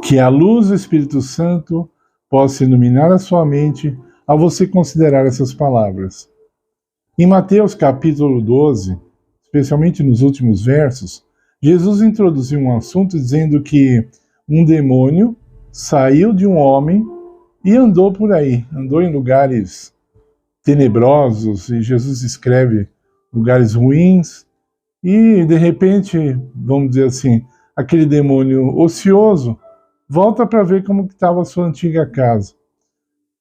Que a luz do Espírito Santo possa iluminar a sua mente ao você considerar essas palavras. Em Mateus capítulo 12, especialmente nos últimos versos, Jesus introduziu um assunto dizendo que um demônio saiu de um homem e andou por aí, andou em lugares tenebrosos, e Jesus escreve lugares ruins, e de repente, vamos dizer assim, aquele demônio ocioso volta para ver como estava a sua antiga casa,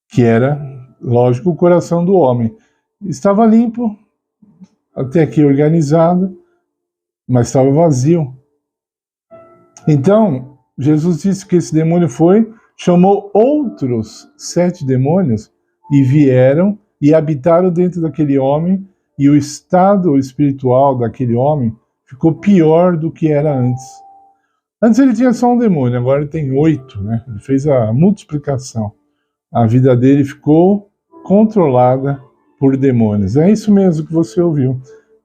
que era, lógico, o coração do homem. Estava limpo, até aqui organizado, mas estava vazio. Então, Jesus disse que esse demônio chamou outros 7 demônios e vieram e habitaram dentro daquele homem, e o estado espiritual daquele homem ficou pior do que era antes. Antes ele tinha só um demônio, agora ele tem 8, né? Ele fez a multiplicação. A vida dele ficou controlada por demônios. É isso mesmo que você ouviu.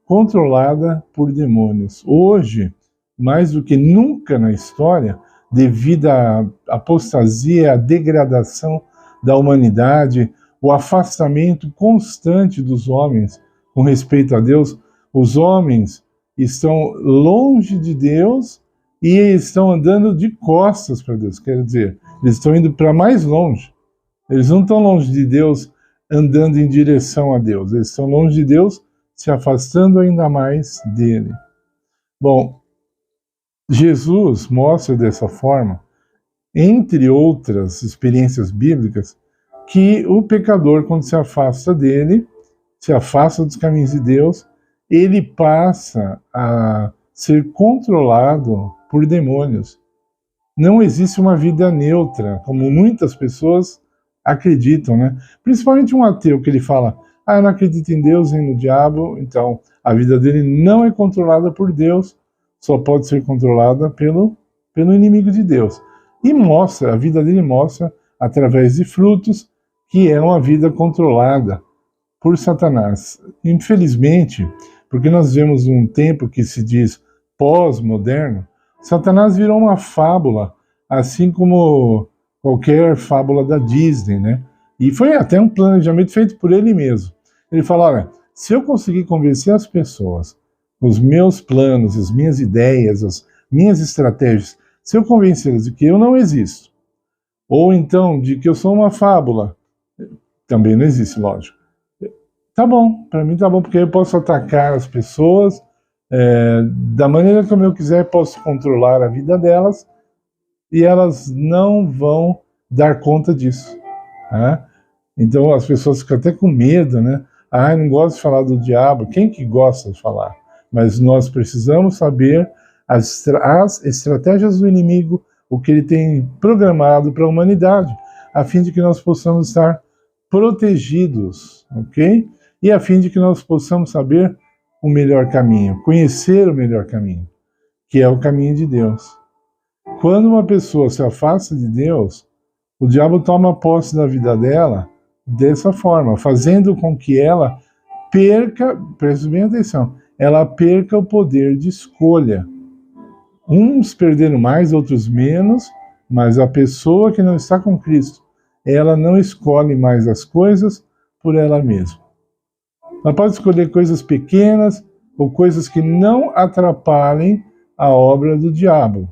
Controlada por demônios. Hoje, mais do que nunca na história, devido à apostasia, à degradação da humanidade, o afastamento constante dos homens com respeito a Deus, os homens estão longe de Deus e estão andando de costas para Deus. Quer dizer, eles estão indo para mais longe. Eles não estão longe de Deus andando em direção a Deus. Eles estão longe de Deus, se afastando ainda mais dele. Bom, Jesus mostra dessa forma, entre outras experiências bíblicas, que o pecador, quando se afasta dele, se afasta dos caminhos de Deus, ele passa a ser controlado por demônios. Não existe uma vida neutra, como muitas pessoas acreditam, né? Principalmente um ateu, que ele fala, eu não acredito em Deus nem no diabo, então a vida dele não é controlada por Deus, só pode ser controlada pelo inimigo de Deus. E a vida dele mostra, através de frutos, que é uma vida controlada por Satanás. Infelizmente, porque nós vemos um tempo que se diz pós-moderno, Satanás virou uma fábula, assim como qualquer fábula da Disney, né? E foi até um planejamento feito por ele mesmo. Ele fala, olha, se eu conseguir convencer as pessoas, os meus planos, as minhas ideias, as minhas estratégias, se eu convencê-las de que eu não existo, ou então de que eu sou uma fábula, também não existe, lógico. Tá bom, para mim tá bom, porque eu posso atacar as pessoas da maneira como eu quiser, posso controlar a vida delas e elas não vão dar conta disso. Né? Então as pessoas ficam até com medo, né? Eu não gosto de falar do diabo. Quem que gosta de falar? Mas nós precisamos saber as estratégias do inimigo, o que ele tem programado para a humanidade, a fim de que nós possamos estar protegidos, ok? E a fim de que nós possamos saber o melhor caminho, conhecer o melhor caminho, que é o caminho de Deus. Quando uma pessoa se afasta de Deus, o diabo toma posse da vida dela dessa forma, fazendo com que ela perca, preste bem atenção, ela perca o poder de escolha. Uns perderam mais, outros menos, mas a pessoa que não está com Cristo, ela não escolhe mais as coisas por ela mesma. Ela pode escolher coisas pequenas ou coisas que não atrapalhem a obra do diabo.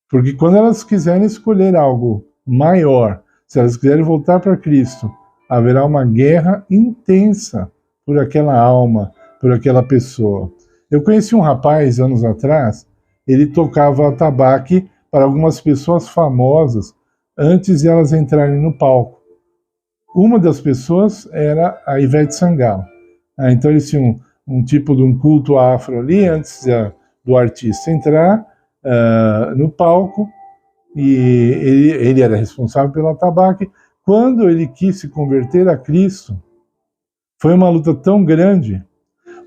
Porque quando elas quiserem escolher algo maior, se elas quiserem voltar para Cristo, haverá uma guerra intensa por aquela alma, por aquela pessoa. Eu conheci um rapaz, anos atrás, ele tocava atabaque para algumas pessoas famosas antes de elas entrarem no palco. Uma das pessoas era a Ivete Sangalo. Então eles tinham um tipo de um culto afro ali, antes do artista entrar no palco, e ele era responsável pelo atabaque. Quando ele quis se converter a Cristo, foi uma luta tão grande,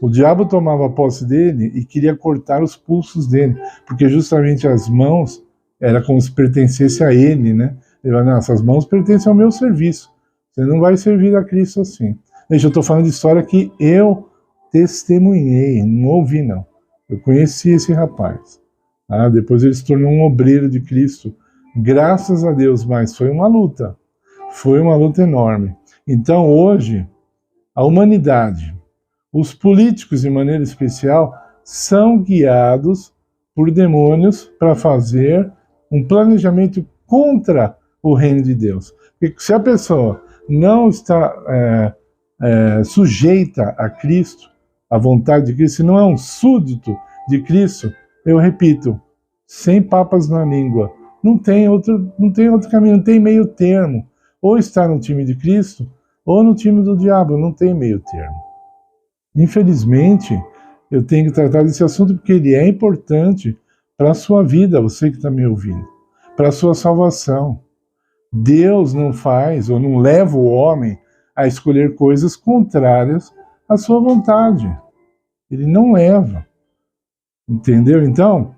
o diabo tomava posse dele e queria cortar os pulsos dele, porque justamente as mãos era como se pertencesse a ele, né? Ele falou, não, essas mãos pertencem ao meu serviço, você não vai servir a Cristo assim. Gente, eu estou falando de história que eu testemunhei, não ouvi não. Eu conheci esse rapaz. Depois ele se tornou um obreiro de Cristo Graças a Deus, mas foi uma luta enorme. Então hoje, a humanidade, os políticos de maneira especial, são guiados por demônios para fazer um planejamento contra o reino de Deus. Porque se a pessoa não está sujeita a Cristo, à vontade de Cristo, se não é um súdito de Cristo, eu repito, sem papas na língua, não tem outro caminho, não tem meio termo. Ou está no time de Cristo, ou no time do diabo, não tem meio termo. Infelizmente, eu tenho que tratar desse assunto porque ele é importante para a sua vida, você que está me ouvindo, para a sua salvação. Deus não faz ou não leva o homem a escolher coisas contrárias à sua vontade. Ele não leva. Entendeu? Então,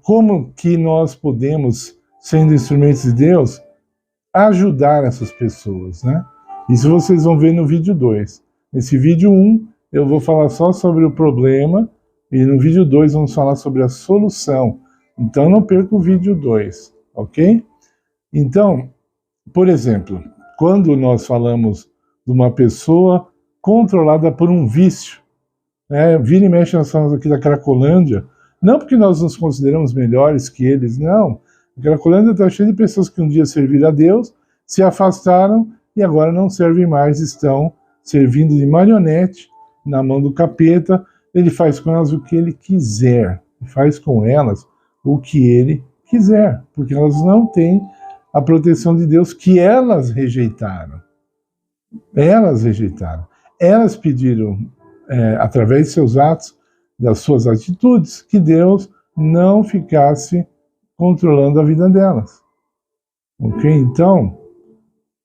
como que nós podemos, sendo instrumentos de Deus, ajudar essas pessoas, né? Isso vocês vão ver no vídeo 2. Nesse vídeo 1, eu vou falar só sobre o problema, e no vídeo 2 vamos falar sobre a solução. Então não perca o vídeo 2, ok? Então, por exemplo, quando nós falamos de uma pessoa controlada por um vício, vira e mexe nós falamos aqui da Cracolândia, não porque nós nos consideramos melhores que eles, não. A Cracolândia está cheia de pessoas que um dia serviram a Deus, se afastaram e agora não servem mais, estão servindo de marionete na mão do capeta. Ele faz com elas o que ele quiser, faz com elas o que ele quiser, porque elas não têm a proteção de Deus que elas rejeitaram. Elas rejeitaram. Elas pediram, através de seus atos, das suas atitudes, que Deus não ficasse controlando a vida delas. Ok? Então,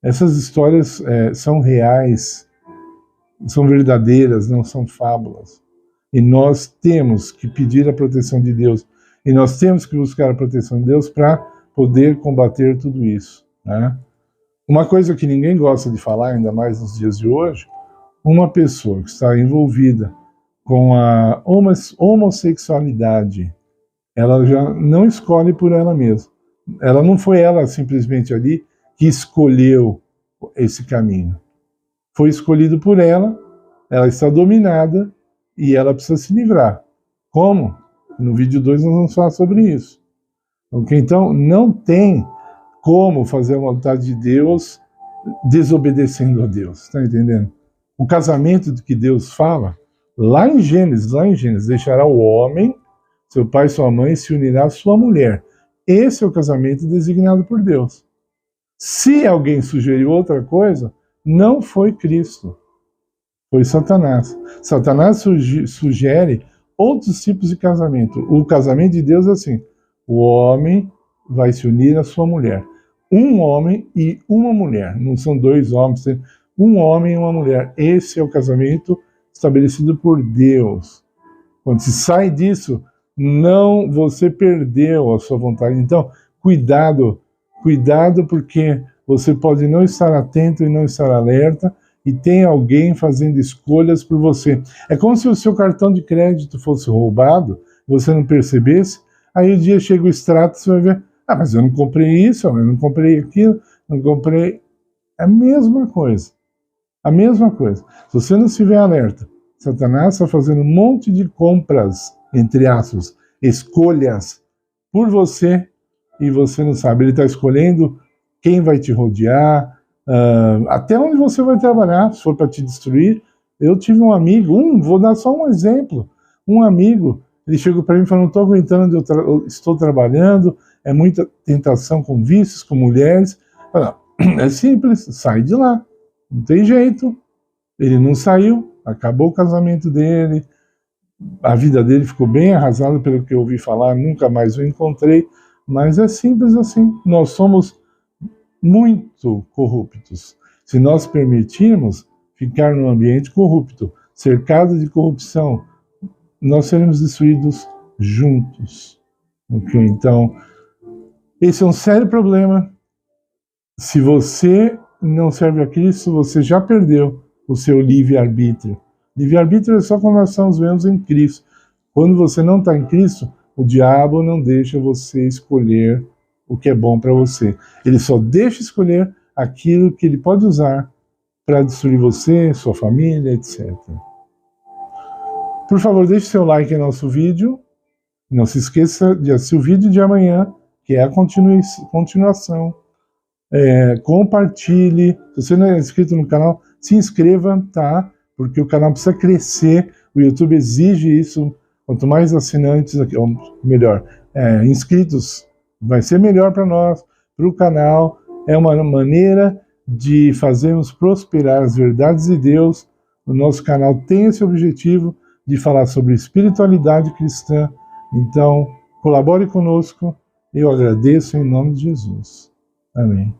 essas histórias são reais, são verdadeiras, não são fábulas. E nós temos que pedir a proteção de Deus, e nós temos que buscar a proteção de Deus para poder combater tudo isso, né? Uma coisa que ninguém gosta de falar, ainda mais nos dias de hoje, uma pessoa que está envolvida com a homossexualidade, ela já não escolhe por ela mesma. Ela não foi ela simplesmente ali que escolheu esse caminho. Foi escolhido por ela, ela está dominada e ela precisa se livrar. Como? No vídeo 2 nós vamos falar sobre isso. Okay? Então, não tem como fazer a vontade de Deus desobedecendo a Deus. Está entendendo? O casamento que Deus fala, lá em Gênesis, deixará o homem, seu pai e sua mãe, se unirá à sua mulher. Esse é o casamento designado por Deus. Se alguém sugeriu outra coisa, não foi Cristo, foi Satanás. Satanás sugere outros tipos de casamento. O casamento de Deus é assim: o homem vai se unir à sua mulher. Um homem e uma mulher. Não são dois homens, um homem e uma mulher. Esse é o casamento estabelecido por Deus. Quando se sai disso, não, você perdeu a sua vontade. Então, cuidado porque você pode não estar atento e não estar alerta, e tem alguém fazendo escolhas por você. É como se o seu cartão de crédito fosse roubado, você não percebesse, aí o dia chega o extrato, você vai ver, mas eu não comprei isso, eu não comprei aquilo, não comprei... É a mesma coisa. A mesma coisa. Se você não estiver alerta, Satanás está fazendo um monte de compras, entre aspas, escolhas por você, e você não sabe. Ele está escolhendo quem vai te rodear, até onde você vai trabalhar, se for para te destruir. Eu tive um amigo, vou dar só um exemplo, um amigo, ele chegou para mim e falou: não estou aguentando onde eu estou trabalhando, é muita tentação com vícios, com mulheres. É simples, sai de lá, não tem jeito. Ele não saiu, acabou o casamento dele, a vida dele ficou bem arrasada, pelo que eu ouvi falar, nunca mais o encontrei, mas é simples assim. Nós somos muito corruptos. Se nós permitirmos ficar num ambiente corrupto, cercado de corrupção, nós seremos destruídos juntos. Okay? Então, esse é um sério problema. Se você não serve a Cristo, você já perdeu o seu livre-arbítrio. Livre-arbítrio é só quando nós estamos vivendo em Cristo. Quando você não está em Cristo, o diabo não deixa você escolher o que é bom para você. Ele só deixa escolher aquilo que ele pode usar para destruir você, sua família, etc. Por favor, deixe seu like em nosso vídeo. Não se esqueça de assistir o vídeo de amanhã, que é a continuação. Compartilhe. Se você não é inscrito no canal, se inscreva, tá? Porque o canal precisa crescer. O YouTube exige isso. Quanto mais assinantes, ou melhor, inscritos, vai ser melhor para nós, para o canal. É uma maneira de fazermos prosperar as verdades de Deus. O nosso canal tem esse objetivo de falar sobre espiritualidade cristã. Então, colabore conosco. Eu agradeço em nome de Jesus. Amém.